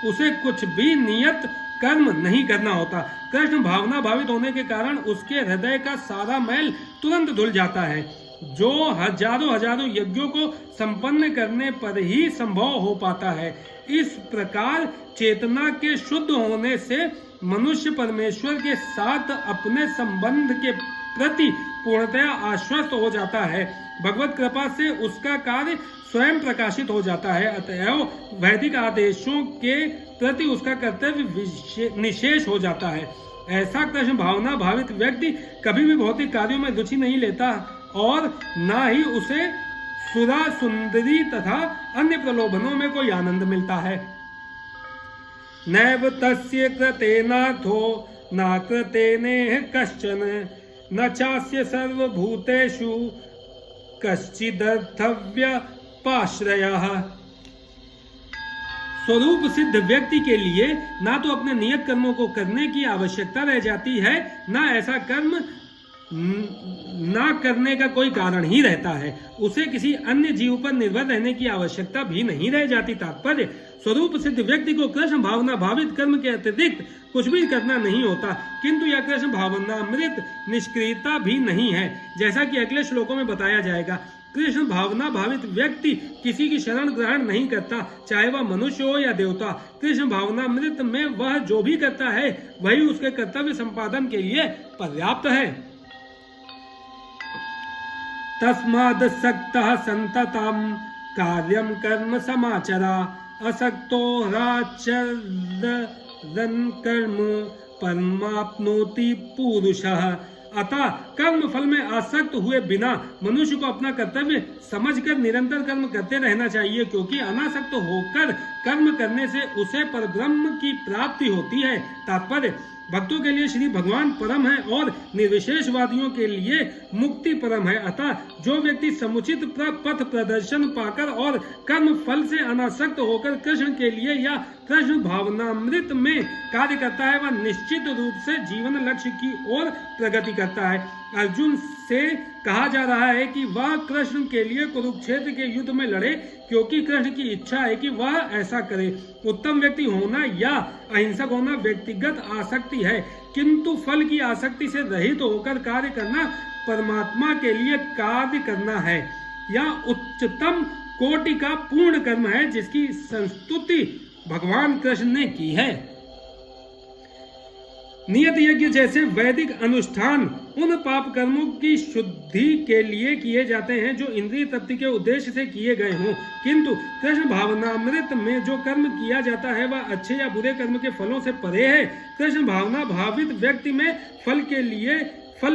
उसे कुछ भी नियत कर्म नहीं करना होता। कृष्ण भावना भावित होने के कारण उसके हृदय का सारा मैल तुरंत धुल जाता है, जो हजारों यज्ञों को संपन्न करने पर ही संभव हो पाता है। इस प्रकार चेतना के शुद्ध होने से मनुष्य परमेश्वर के साथ अपने संबंध के प्रति पूर्णतया आश्वस्त हो जाता है। भगवत कृपा से उसका कार्य स्वयं प्रकाशित हो जाता है। अतएव वैदिक आदेशों के प्रति उसका कर्तव्य निशेष हो जाता है। ऐसा कृष्ण भावना भावित व्यक्ति कभी भी भौतिक कार्यों में रुचि नहीं लेता और ना ही उसे सुरा सुंदरी तथा अन्य प्रलोभनों में कोई आनंद मिलता है। नैव तस्य कृतेनार्थो न कृतेनेह कश्चन न चास्य सर्वभूतेषु कश्चिदर्थव्य पाश्रयः। स्वरूप सिद्ध व्यक्ति के लिए ना तो अपने नियत कर्मों को करने की आवश्यकता रह जाती है, ना ऐसा कर्म ना करने का कोई कारण ही रहता है। उसे किसी अन्य जीव पर निर्भर रहने की आवश्यकता भी नहीं रह जाती। तात्पर्य, स्वरूप सिद्ध व्यक्ति को कृष्ण भावना भावित कर्म के अतिरिक्त कुछ भी करना नहीं होता, किंतु यह कृष्ण भावनामृत निष्क्रियता भी नहीं है, जैसा कि अगले श्लोकों में बताया जाएगा। कृष्ण भावना भावित व्यक्ति किसी की शरण ग्रहण नहीं करता, चाहे वह मनुष्य हो या देवता। कृष्ण भावनामृत में वह जो भी करता है वही उसके कर्तव्य संपादन के लिए पर्याप्त है। तस्माद् सक्तः संततम् कार्यं कर्म समाचरा असक्तो ह्राचरन् कर्म परमाप्नोति पुरुषः। अतः कर्म फल में आसक्त हुए बिना मनुष्य को अपना कर्तव्य समझकर निरंतर कर्म करते रहना चाहिए, क्योंकि अनासक्त होकर कर्म करने से उसे परब्रह्म की प्राप्ति होती है। तात्पर्य, भक्तों के लिए श्री भगवान परम है और निर्विशेषवादियों के लिए मुक्ति परम है। अतः जो व्यक्ति समुचित पथ प्रदर्शन पाकर और कर्म फल से अनासक्त होकर कृष्ण के लिए या कृष्ण भावनामृत में कार्य करता है, वह निश्चित रूप से जीवन लक्ष्य की ओर प्रगति करता है। अर्जुन से कहा जा रहा है कि वह कृष्ण के लिए कुरुक्षेत्र के युद्ध में लड़े, क्योंकि कृष्ण की इच्छा है कि वह ऐसा करे। उत्तम व्यक्ति होना या अहिंसक होना व्यक्तिगत आसक्ति है, किंतु फल की आसक्ति से रहित होकर कार्य करना परमात्मा के लिए कार्य करना है। यह उच्चतम कोटि का पूर्ण कर्म है, जिसकी संस्तुति भगवान कृष्ण ने की है। नियत यज्ञ जैसे वैदिक अनुष्ठान उन पाप कर्मों की शुद्धि के लिए किए जाते हैं जो इंद्रिय तृप्ति के उद्देश्य से किए गए हों, किंतु कृष्ण भावनामृत में जो कर्म किया जाता है वह अच्छे या बुरे कर्म के फलों से परे है। कृष्ण भावना भावित व्यक्ति में फल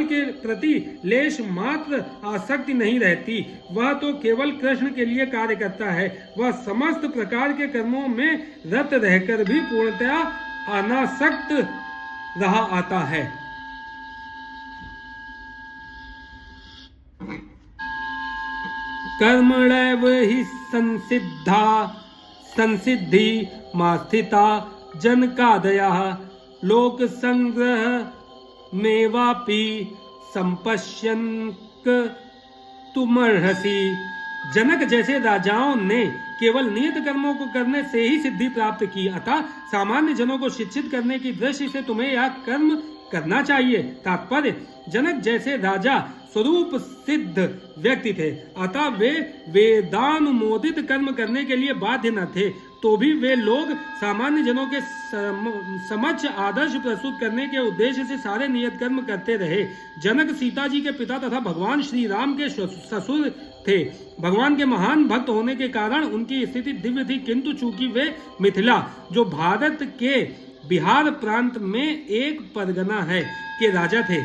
के प्रति लेश मात्र आसक्ति नहीं रहती। वह तो केवल कृष्ण के लिए कार्य करता है। वह समस्त प्रकार के कर्मों में रत रहकर भी पूर्णतया अनासक्त रहा आता है। कर्मणैव हि संसिद्धि मा स्थिता जनकादयः लोक संग्रह मेवापि संपश्यन्क तुमर्हसि। जनक जैसे राजाओं ने केवल नियत कर्मों को करने से ही सिद्धि प्राप्त की, अतः सामान्य जनों को शिक्षित करने की दृष्टि से तुम्हें यह कर्म करना चाहिए। तात्पर्य, जनक जैसे राजा स्वरूप सिद्ध व्यक्ति थे, अतः वे वेदानुमोदित कर्म करने के लिए बाध्य न थे, तो भी वे लोग सामान्य जनों के समक्ष आदर्श प्रस्तुत करने के उद्देश्य से सारे नियत कर्म करते रहे। जनक सीता जी के पिता तथा भगवान श्री राम के ससुर थे। भगवान के महान भक्त होने के कारण उनकी स्थिति दिव्य थी, किंतु चूंकि वे मिथिला, जो भारत के बिहार प्रांत में एक परगना है, के राजा थे,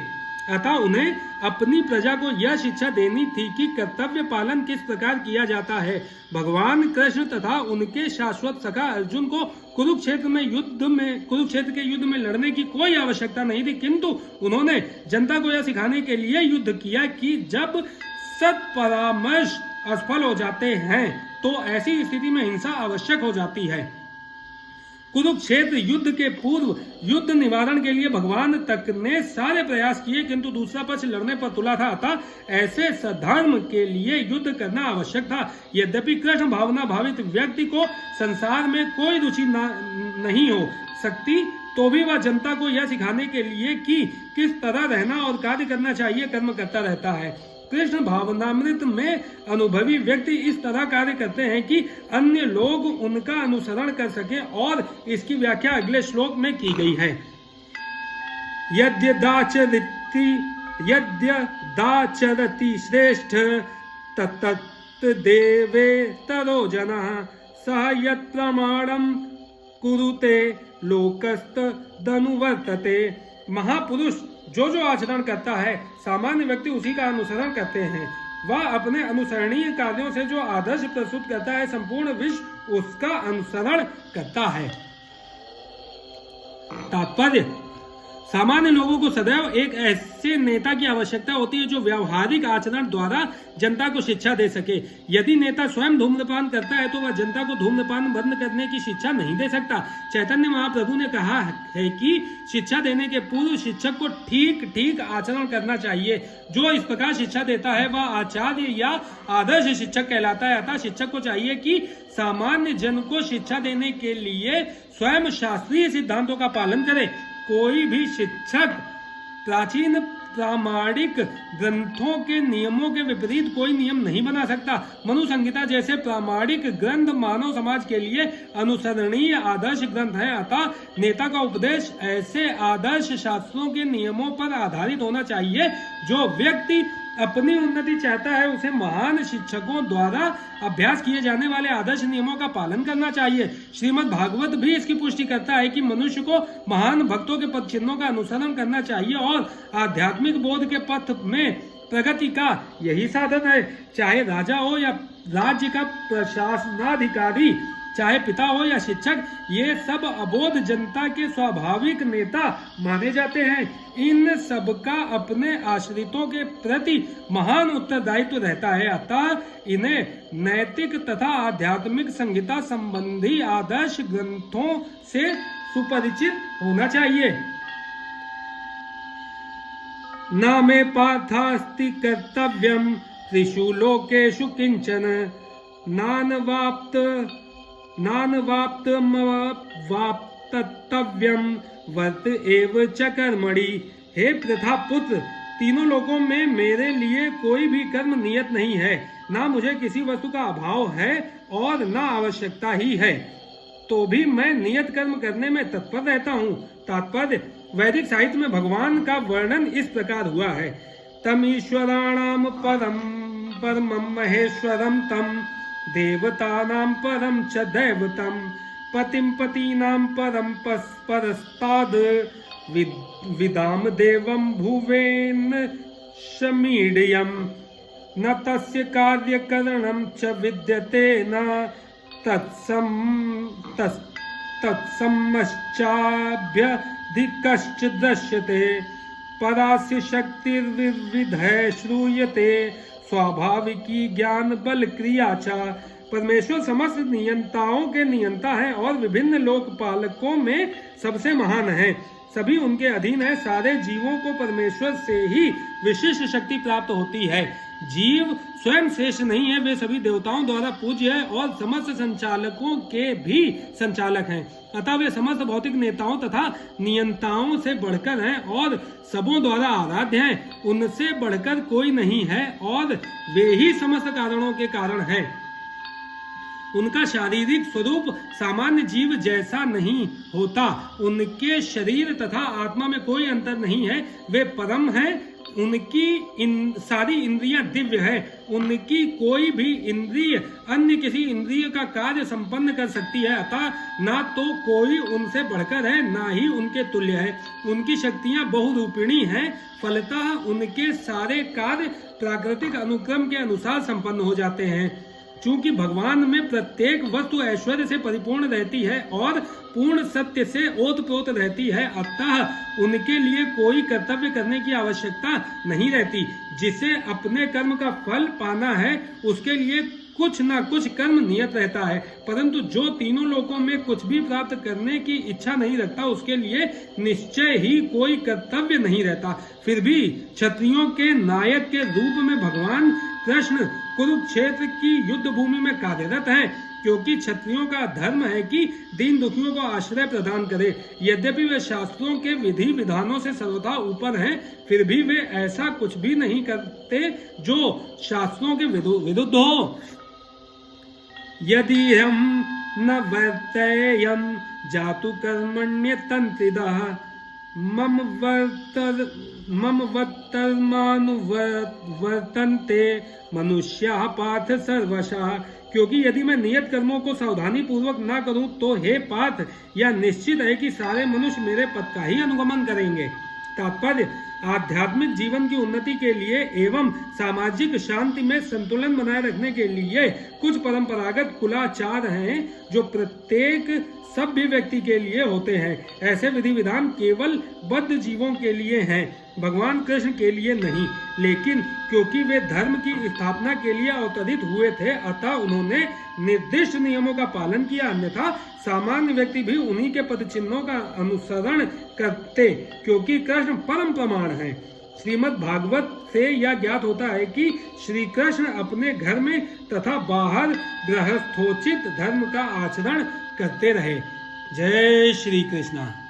अतः उन्हें अपनी प्रजा को यह शिक्षा देनी थी कि कर्तव्य पालन किस प्रकार किया जाता है। भगवान कृष्ण तथा उनके शाश्वत सखा अर्जुन को कुरुक्षेत्र के युद्ध में लड़ने की कोई आवश्यकता नहीं थी, किंतु उन्होंने जनता को यह सिखाने के लिए युद्ध किया कि जब सत्परामर्श असफल हो जाते हैं तो ऐसी स्थिति में हिंसा आवश्यक हो जाती है। कुरुक्षेत्र युद्ध के पूर्व युद्ध निवारण के लिए भगवान तक ने सारे प्रयास किए, किंतु दूसरा पक्ष लड़ने पर तुला था, अतः ऐसे सधर्म के लिए युद्ध करना आवश्यक था। यद्यपि कृष्ण भावना भावित व्यक्ति को संसार में कोई रुचि नहीं हो सकती, तो भी वह जनता को यह सिखाने के लिए कि किस तरह रहना और कार्य करना चाहिए कर्म करता रहता है। कृष्ण भावनामृत में अनुभवी व्यक्ति इस तरह कार्य करते हैं कि अन्य लोग उनका अनुसरण कर सके, और इसकी व्याख्या अगले श्लोक में की गई है। यद्यदाचरति श्रेष्ठ तत्तत् देवेतरो जनः सः यत् प्रमाणं कुरुते लोकस्तदनुवर्तते। महापुरुष जो जो आचरण करता है सामान्य व्यक्ति उसी का अनुसरण करते हैं। वह अपने अनुसरणीय कार्यों से जो आदर्श प्रस्तुत करता है संपूर्ण विश्व उसका अनुसरण करता है। तात्पर्य, सामान्य लोगों को सदैव एक ऐसे नेता की आवश्यकता होती है जो व्यावहारिक आचरण द्वारा जनता को शिक्षा दे सके। यदि नेता स्वयं धूम्रपान करता है तो वह जनता को धूम्रपान बंद करने की शिक्षा नहीं दे सकता। चैतन्य महाप्रभु ने कहा है कि शिक्षा देने के पूर्व शिक्षक को ठीक ठीक आचरण करना चाहिए। जो इस प्रकार शिक्षा देता है वह आचार्य या आदर्श शिक्षक कहलाता है। अतः शिक्षक को चाहिए कि सामान्य जन को शिक्षा देने के लिए स्वयं शास्त्रीय सिद्धांतों का पालन करे। कोई भी शिक्षक प्राचीन प्रामाणिक ग्रंथों के नियमों के विपरीत कोई नियम नहीं बना सकता। मनु संहिता जैसे प्रामाणिक ग्रंथ मानव समाज के लिए अनुसरणीय आदर्श ग्रंथ है। अतः नेता का उपदेश ऐसे आदर्श शास्त्रों के नियमों पर आधारित होना चाहिए। जो व्यक्ति अपनी उन्नति चाहता है उसे महान शिक्षकों द्वारा अभ्यास किए जाने वाले आदर्श नियमों का पालन करना चाहिए। श्रीमद् भागवत भी इसकी पुष्टि करता है कि मनुष्य को महान भक्तों के पद चिन्हों का अनुसरण करना चाहिए और आध्यात्मिक बोध के पथ में प्रगति का यही साधन है। चाहे राजा हो या राज्य का प्रशासनाधिकारी, चाहे पिता हो या शिक्षक, ये सब अबोध जनता के स्वाभाविक नेता माने जाते हैं। इन सब का अपने आश्रितों के प्रति महान उत्तरदायित्व रहता है। अतः इन्हें नैतिक तथा आध्यात्मिक संहिता संबंधी आदर्श ग्रंथों से सुपरिचित होना चाहिए। न मे पार्थास्ति कर्तव्यम त्रिषु लोकेषु किंचन नानवाप्तमवाप्तव्यम वर्त एव च कर्मणि। हे प्रथा पुत्र, तीनों लोकों में मेरे लिए कोई भी कर्म नियत नहीं है। ना मुझे किसी वस्तु का अभाव है और ना आवश्यकता ही है, तो भी मैं नियत कर्म करने में तत्पर रहता हूँ। तात्पर्य, वैदिक साहित्य में भगवान का वर्णन इस प्रकार हुआ है। तमीश्वराणाम परमं महेश्वरम तम देवतानां परम च दैवतम पतिं पतीनां परम परस्ताद विदाम देवं भुवेन शमीडयम् न तस्य कार्यकरणं च विद्यते न तत्समश्चाभ्यधिकश्च दृश्यते परास्य शक्तिर्विविधः श्रूयते स्वाभाविकी ज्ञान बल क्रिया चा। परमेश्वर समस्त नियंताओं के नियंता है और विभिन्न लोकपालकों में सबसे महान है। सभी उनके अधीन है। सारे जीवों को परमेश्वर से ही विशिष्ट शक्ति प्राप्त होती है। जीव स्वयं श्रेष्ठ नहीं है, वे सभी देवताओं द्वारा पूज्य है और समस्त संचालकों के भी संचालक हैं। अतः वे समस्त भौतिक नेताओं तथा नियंताओं से बढ़कर हैं और सबों द्वारा आराध्य हैं। उनसे बढ़कर कोई नहीं है और वे ही समस्त कारणों के कारण हैं। उनका शारीरिक स्वरूप सामान्य जीव जैसा नहीं होता। उनके शरीर तथा आत्मा में कोई अंतर नहीं है। वे परम हैं। उनकी सारी इंद्रियां दिव्य है। उनकी कोई भी इंद्रिय अन्य किसी इंद्रिय का कार्य संपन्न कर सकती है। अतः ना तो कोई उनसे बढ़कर है, ना ही उनके तुल्य है। उनकी शक्तियां बहुरूपिणी हैं। फलतः उनके सारे कार्य प्राकृतिक अनुक्रम के अनुसार संपन्न हो जाते हैं। चूंकि भगवान में प्रत्येक वस्तु ऐश्वर्य से परिपूर्ण रहती है और पूर्ण सत्य से ओतप्रोत रहती है, अतः उनके लिए कोई कर्तव्य करने की आवश्यकता नहीं रहती। जिसे अपने कर्म का फल पाना है उसके लिए कुछ ना कुछ कर्म नियत रहता है, परंतु जो तीनों लोकों में कुछ भी प्राप्त करने की इच्छा नहीं रखता उसके लिए निश्चय ही कोई कर्तव्य नहीं रहता। फिर भी क्षत्रियों के नायक के रूप में भगवान कृष्ण कुरुक्षेत्र की युद्ध भूमि में कार्यरत हैं, क्योंकि क्षत्रियों का धर्म है कि दीन दुखियों को आश्रय प्रदान करे। यद्यपि वे शास्त्रों के विधि विधानों से सर्वथा ऊपर हैं, फिर भी वे ऐसा कुछ भी नहीं करते जो शास्त्रों के विरुद्ध हो। यदि हम न वर्तेयं जातु कर्मण्य तंत्रिदः मम वर्तन्ते मनुष्याः पार्थ सर्वशः। क्योंकि यदि मैं नियत कर्मों को सावधानी पूर्वक ना करूं तो हे पार्थ, यह निश्चित है कि सारे मनुष्य मेरे पद का ही अनुगमन करेंगे। तात्पर्य आध्यात्मिक जीवन की उन्नति के लिए एवं सामाजिक शांति में संतुलन बनाए रखने के लिए कुछ परंपरागत कुलाचार हैं जो प्रत्येक सभ्य व्यक्ति के लिए होते हैं। ऐसे विधि विधान केवल बद्ध जीवों के लिए हैं, भगवान कृष्ण के लिए नहीं। लेकिन क्योंकि वे धर्म की स्थापना के लिए अवतरित हुए थे, अतः उन्होंने निर्दिष्ट नियमों का पालन किया, अन्यथा सामान्य व्यक्ति भी उन्हीं के पद चिन्हों का अनुसरण करते, क्योंकि कृष्ण परम प्रमाण है। श्रीमद् भागवत से यह ज्ञात होता है कि श्री कृष्ण अपने घर में तथा बाहर गृहस्थोचित धर्म का आचरण करते रहे। जय श्री कृष्ण।